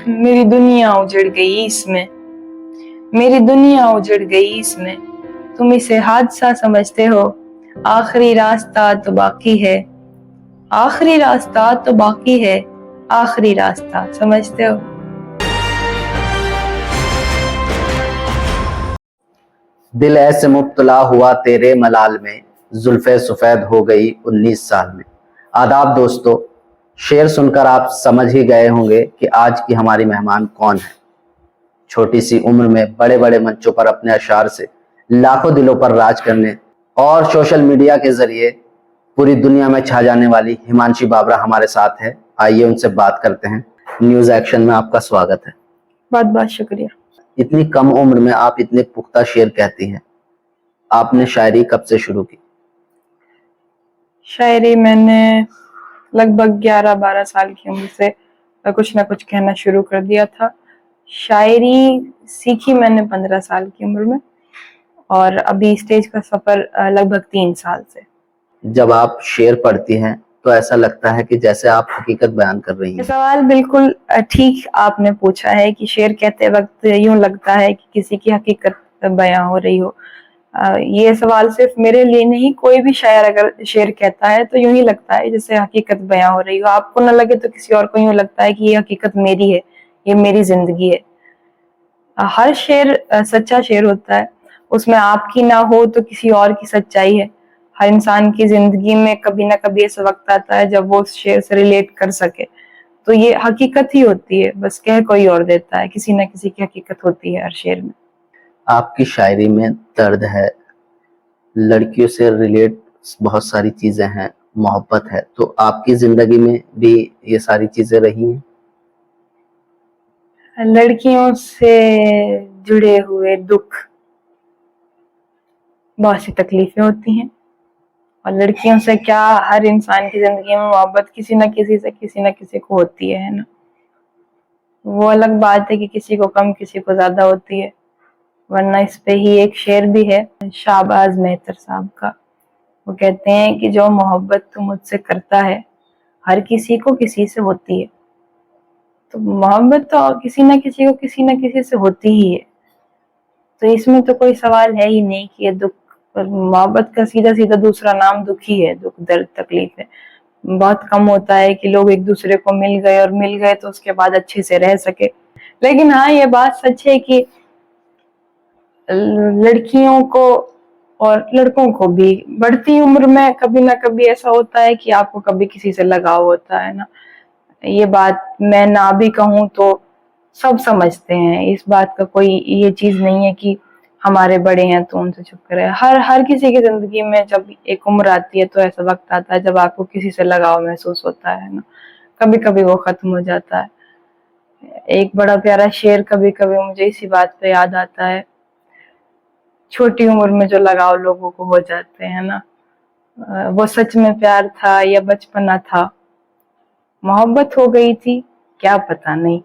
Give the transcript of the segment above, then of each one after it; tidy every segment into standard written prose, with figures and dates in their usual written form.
मेरी दुनिया उजड़ गई इसमें, मेरी दुनिया उजड़ गई इसमें। तुम इसे हादसा समझते हो, आखिरी रास्ता तो बाकी है, आखिरी रास्ता तो बाकी है, आखिरी रास्ता समझते हो। दिल ऐसे मुब्तला हुआ तेरे मलाल में, जुल्फे सफेद हो गई 19 साल में। आदाब दोस्तों, शेर सुनकर आप समझ ही गए होंगे कि आज की हमारी मेहमान कौन है। छोटी सी उम्र में बड़े बड़े मंचों पर अपने अशार से लाखों दिलों पर राज करने और सोशल मीडिया के जरिए पूरी दुनिया में छा जाने वाली हिमांशी बाबरा हमारे साथ है। आइए उनसे बात करते हैं। न्यूज एक्शन में आपका स्वागत है। बहुत बहुत शुक्रिया। इतनी कम उम्र में आप इतने पुख्ता शेर कहती हैं। आपने शायरी कब से शुरू की? शायरी मैंने लगभग 11-12 साल की उम्र से कुछ ना कुछ कहना शुरू कर दिया था। शायरी सीखी मैंने 15 साल की उम्र में और अभी स्टेज का सफर लगभग 3 साल से। जब आप शेर पढ़ती हैं तो ऐसा लगता है कि जैसे आप हकीकत बयान कर रही हैं। सवाल बिल्कुल ठीक आपने पूछा है कि शेर कहते वक्त यूं लगता है कि किसी की हकीकत बयां हो रही हो। ये सवाल सिर्फ मेरे लिए नहीं, कोई भी शायर अगर शेर कहता है तो यूं ही लगता है जैसे हकीकत बयां हो रही हो। आपको न लगे तो किसी और को यूं लगता है कि ये हकीकत मेरी है, ये मेरी जिंदगी है। हर शेर सच्चा शेर होता है, उसमें आपकी ना हो तो किसी और की सच्चाई है। हर इंसान की जिंदगी में कभी ना कभी ऐसा वक्त आता है जब वो उस शेर से रिलेट कर सके, तो ये हकीकत ही होती है, बस कह कोई और देता है। किसी ना किसी की हकीकत होती है हर शेर में। आपकी शायरी में दर्द है, लड़कियों से रिलेट बहुत सारी चीजें हैं, मोहब्बत है, तो आपकी जिंदगी में भी ये सारी चीजें रही हैं? लड़कियों से जुड़े हुए दुख, बहुत सी तकलीफें होती हैं। और लड़कियों से क्या, हर इंसान की जिंदगी में मोहब्बत किसी न किसी से किसी न किसी को होती है ना। वो अलग बात है कि किसी को कम किसी को ज्यादा होती है, वरना इस पे ही एक शेर भी है शाहबाज मेहतर साहब का। वो कहते हैं कि जो मोहब्बत तू मुझसे करता है, हर किसी को किसी से होती है। तो मोहब्बत तो किसी न किसी को किसी न किसी से होती ही है, तो इसमें तो कोई सवाल है ही नहीं कि ये दुख। मोहब्बत का सीधा सीधा दूसरा नाम दुख ही है, दुख दर्द तकलीफ है। बहुत कम होता है कि लोग एक दूसरे को मिल गए और मिल गए तो उसके बाद अच्छे से रह सके। लेकिन हाँ, ये बात सच है कि लड़कियों को और लड़कों को भी बढ़ती उम्र में कभी ना कभी ऐसा होता है कि आपको कभी किसी से लगाव होता है ना। ये बात मैं ना भी कहूँ तो सब समझते हैं। इस बात का कोई ये चीज नहीं है कि हमारे बड़े हैं तो उनसे चुप करे। हर किसी की जिंदगी में जब एक उम्र आती है तो ऐसा वक्त आता है जब आपको किसी से लगाव महसूस होता है ना। कभी कभी वो खत्म हो जाता है। एक बड़ा प्यारा शेर कभी कभी मुझे इसी बात पे याद आता है, छोटी उम्र में जो लगाव लोगों को हो जाते हैं ना, वो सच में प्यार था या बचपना था, मोहब्बत हो गई थी, क्या पता नहीं।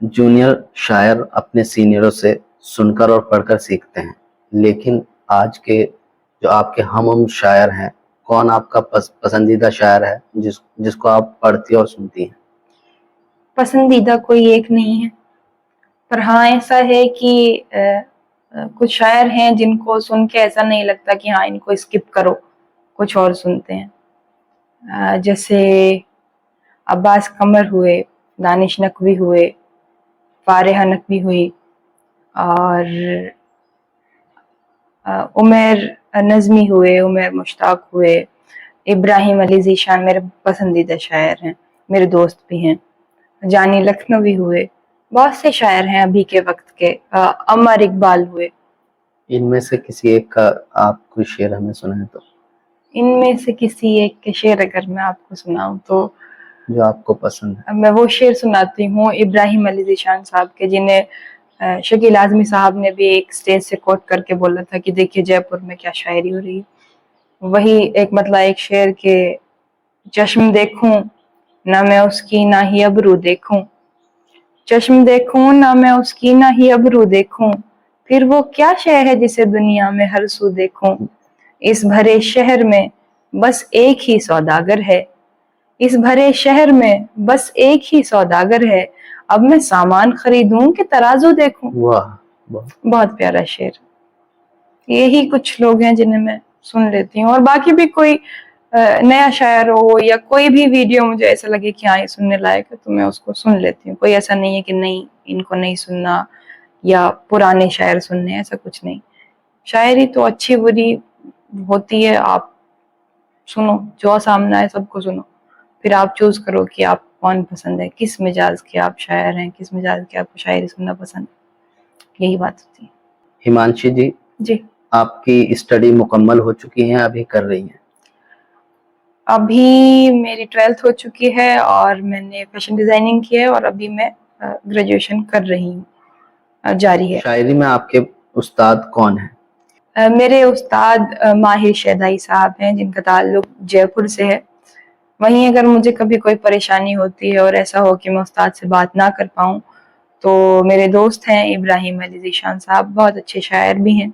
जूनियर शायर अपने सीनियरों से सुनकर और पढ़कर सीखते हैं, लेकिन आज के जो आपके हम शायर हैं, कौन आपका पसंदीदा शायर है जिसको आप पढ़ती और सुनती हैं? पसंदीदा कोई एक नहीं है, पर हाँ ऐसा है कि कुछ शायर हैं जिनको सुन के ऐसा नहीं लगता कि हाँ इनको स्किप करो, कुछ और सुनते हैं। जैसे अब्बास कमर हुए, दानिश नकवी हुए, फारिहा नकवी हुई और उमर नज़मी हुए, उमर मुश्ताक हुए, इब्राहिम अली ज़ीशान मेरे पसंदीदा शायर हैं, मेरे दोस्त भी हैं। जानी लखनवी हुए, बहुत से शायर हैं अभी के वक्त के। अमर इकबाल हुए। इनमें से किसी एक का आप कोई शेर हमें सुनाए तो? इनमें से किसी एक के शेर अगर मैं आपको सुनाऊं तो जो आपको पसंद है। मैं वो शेर सुनाती हूँ इब्राहिम अली ज़ीशान साहब के, जिन्हें शकील आज़मी साहब ने भी एक स्टेज से कोट करके बोला था कि देखिए जयपुर में क्या शायरी हो रही है। वही एक मतलब एक शेर के, चश्म देखूं ना मैं उसकी ना ही अबरू देखूं, चश्म देखूं ना मैं उसकी ना ही अबरू देखूं, फिर वो क्या शय है जिसे दुनिया में हर सू देखूं। इस भरे शहर में बस एक ही सौदागर है, इस भरे शहर में बस एक ही सौदागर है, अब मैं सामान खरीदूं कि तराजू देखूं। वाह वाह। बहुत प्यारा शेर। यही कुछ लोग हैं जिन्हें मैं सुन लेती हूँ, और बाकी भी कोई नया शायर हो या कोई भी वीडियो मुझे ऐसा लगे कि हाँ ये सुनने लायक है तो मैं उसको सुन लेती हूँ। कोई ऐसा नहीं है कि नहीं इनको नहीं सुनना या पुराने शायर सुनने, ऐसा कुछ नहीं। शायरी तो अच्छी बुरी होती है, आप सुनो, जो सामने आए सबको सुनो, फिर आप चूज करो कि आप कौन पसंद है, किस मिजाज के आप शायर हैं, किस मिजाज के आपको शायरी सुनना पसंद है, यही बात होती है। हिमांशी जी, जी, आपकी स्टडी मुकम्मल हो चुकी है, अभी कर रही हैं? अभी मेरी 12th हो चुकी है और मैंने फैशन डिजाइनिंग की है, और अभी मैं ग्रेजुएशन कर रही हूँ, जारी है। शायरी में आपके उस्ताद कौन है? मेरे उस्ताद माहिर शहदाई साहब हैं, जिनका ताल्लुक जयपुर से है। वहीं अगर मुझे कभी कोई परेशानी होती है और ऐसा हो कि मैं उस्ताद से बात ना कर पाऊँ, तो मेरे दोस्त हैं इब्राहिम अली ज़ीशान साहब, बहुत अच्छे शायर भी हैं।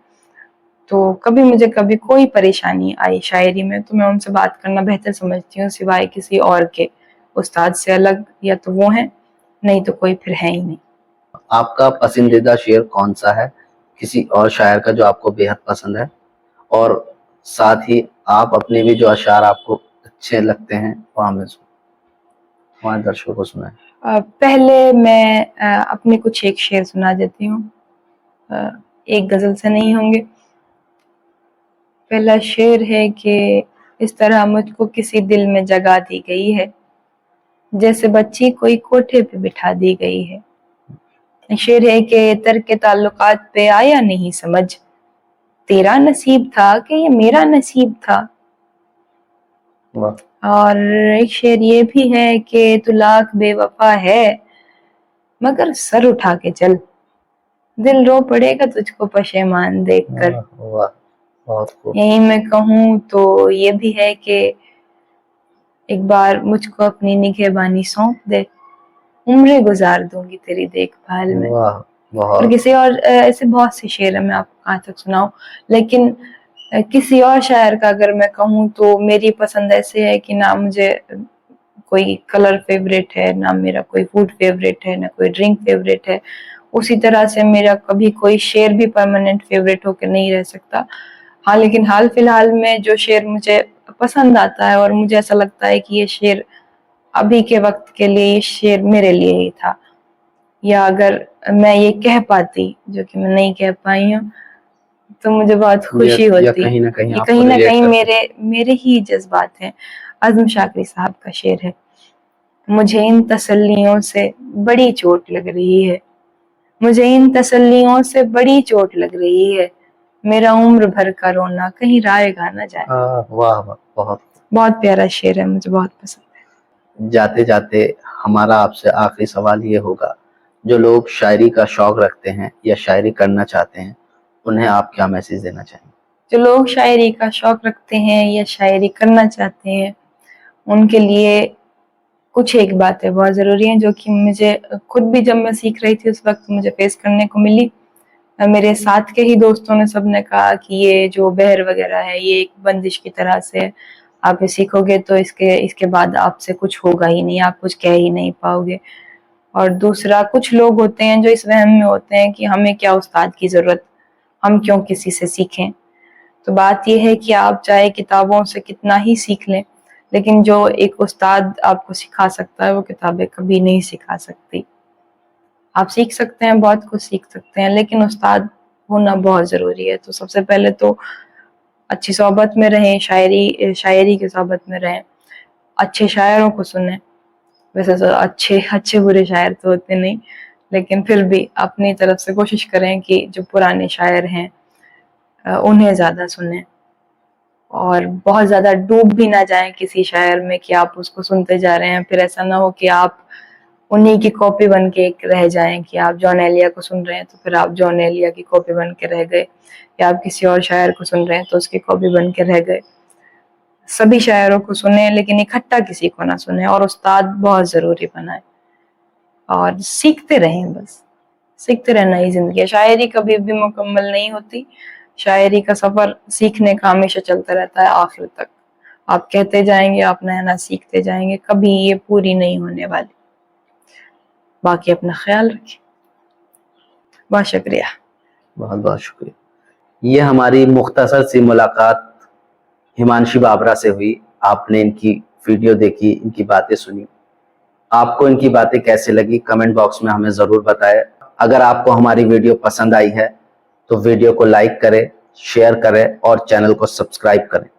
तो कभी मुझे कभी कोई परेशानी आई शायरी में तो मैं उनसे बात करना बेहतर समझती हूँ, सिवाय किसी और के। उस्ताद से अलग या तो वो हैं, नहीं तो कोई फिर है ही नहीं। आपका पसंदीदा शेर कौन सा है, किसी और शायर का जो आपको बेहद पसंद है? और साथ ही आप अपने भी जो अशार आपको अच्छे लगते हैं वो हमें हमारे दर्शकों को सुनाएं। पहले मैं अपने कुछ एक शेर सुना देती हूँ, एक गजल से नहीं होंगे। पहला शेर है कि इस तरह मुझको किसी दिल में जगह दी गई है, जैसे बच्ची कोई कोठे पे बिठा दी गई है। शेर है कि तर्क ताल्लुकात पे आया नहीं समझ, तेरा नसीब था कि ये मेरा नसीब था। और एक शेर ये भी है कि तू लाख बेवफा है मगर सर उठा के चल, दिल रो पड़ेगा तुझको पशेमान देखकर। वाह, बहुत खूब। यही मैं कहूँ तो ये भी है कि एक बार मुझको अपनी निगहबानी सौंप दे, उम्रें गुजार दूंगी तेरी देखभाल में। वाह, और बहुत। किसी और ऐसे बहुत से शेर है, मैं आपको कहाँ तक सुनाऊं, लेकिन किसी और शायर का अगर मैं कहूँ तो मेरी पसंद ऐसे है कि ना मुझे कोई कलर फेवरेट है, ना मेरा कोई फूड फेवरेट है, ना कोई ड्रिंक फेवरेट है। उसी तरह से मेरा कभी कोई शेर भी परमानेंट फेवरेट होकर नहीं रह सकता। हाँ, लेकिन हाल फिलहाल में जो शेर मुझे पसंद आता है और मुझे ऐसा लगता है कि ये शेर अभी के वक्त के लिए, ये शेर मेरे लिए ही था, या अगर मैं ये कह पाती, जो कि मैं नहीं कह पाई हूँ, तो मुझे बहुत खुशी या होती। कहीं ना कहीं ये आपको कहीं ना रिलेट कहीं कर मेरे मेरे ही जज्बात हैं। आज़म शाकरी साहब का शेर है, मुझे इन तसल्लियों से बड़ी चोट लग रही है, मुझे इन तसल्लियों से बड़ी चोट लग रही है, मेरा उम्र भर का रोना कहीं रायगा ना जाए। वाह वाह, बहुत। बहुत प्यारा शेर है, मुझे बहुत पसंद है। जाते जाते हमारा आपसे आखिरी सवाल ये होगा, जो लोग शायरी का शौक रखते हैं या शायरी करना चाहते हैं, उन्हें आप क्या मैसेज देना चाहेंगे? जो लोग शायरी का शौक रखते हैं या शायरी करना चाहते हैं, उनके लिए कुछ एक बातें बहुत ज़रूरी हैं, जो कि मुझे खुद भी जब मैं सीख रही थी उस वक्त मुझे फेस करने को मिली। मेरे साथ के ही दोस्तों ने सबने कहा कि ये जो बहर वगैरह है ये एक बंदिश की तरह से है, आप ये सीखोगे तो इसके बाद आपसे कुछ होगा ही नहीं, आप कुछ कह ही नहीं पाओगे। और दूसरा, कुछ लोग होते हैं जो इस वहम में होते हैं कि हमें क्या उस्ताद की ज़रूरत, हम क्यों किसी से सीखें। तो बात ये है कि आप चाहे किताबों से कितना ही सीख लें, लेकिन जो एक उस्ताद आपको सिखा सकता है वो किताबें कभी नहीं सिखा सकती। आप सीख सकते हैं, बहुत कुछ सीख सकते हैं, लेकिन उस्ताद होना बहुत ज़रूरी है। तो सबसे पहले तो अच्छी सोहबत में रहें, शायरी की सोहबत में रहें, अच्छे शायरों को सुनें। वैसे तो अच्छे अच्छे बुरे शायर तो होते नहीं, लेकिन फिर भी अपनी तरफ से कोशिश करें कि जो पुराने शायर हैं उन्हें ज़्यादा सुनें, और बहुत ज़्यादा डूब भी ना जाएं किसी शायर में कि आप उसको सुनते जा रहे हैं, फिर ऐसा ना हो कि आप उन्हीं की कॉपी बन के रह जाएं, कि आप जॉन एलिया को सुन रहे हैं तो फिर आप जॉन एलिया की कॉपी बन के रह गए, या आप किसी और शायर को सुन रहे हैं तो उसकी कॉपी बन के रह गए। सभी शायरों को सुने, लेकिन इकट्ठा किसी को ना सुने, और उस्ताद बहुत ज़रूरी बनाए, और सीखते रहें, बस सीखते रहना ही ज़िंदगी है। शायरी कभी भी मुकम्मल नहीं होती, शायरी का सफ़र सीखने का हमेशा चलता रहता है आखिर तक। आप कहते जाएंगे, आप नया नया सीखते जाएंगे, कभी ये पूरी नहीं होने वाली। बाकी अपना ख्याल रखें। बहुत शुक्रिया। बहुत बहुत शुक्रिया। ये हमारी मुख्तसर सी मुलाकात हिमांशी बाबरा से हुई। आपने इनकी वीडियो देखी, इनकी बातें सुनी। आपको इनकी बातें कैसे लगी कमेंट बॉक्स में हमें ज़रूर बताएं। अगर आपको हमारी वीडियो पसंद आई है तो वीडियो को लाइक करें, शेयर करें और चैनल को सब्सक्राइब करें।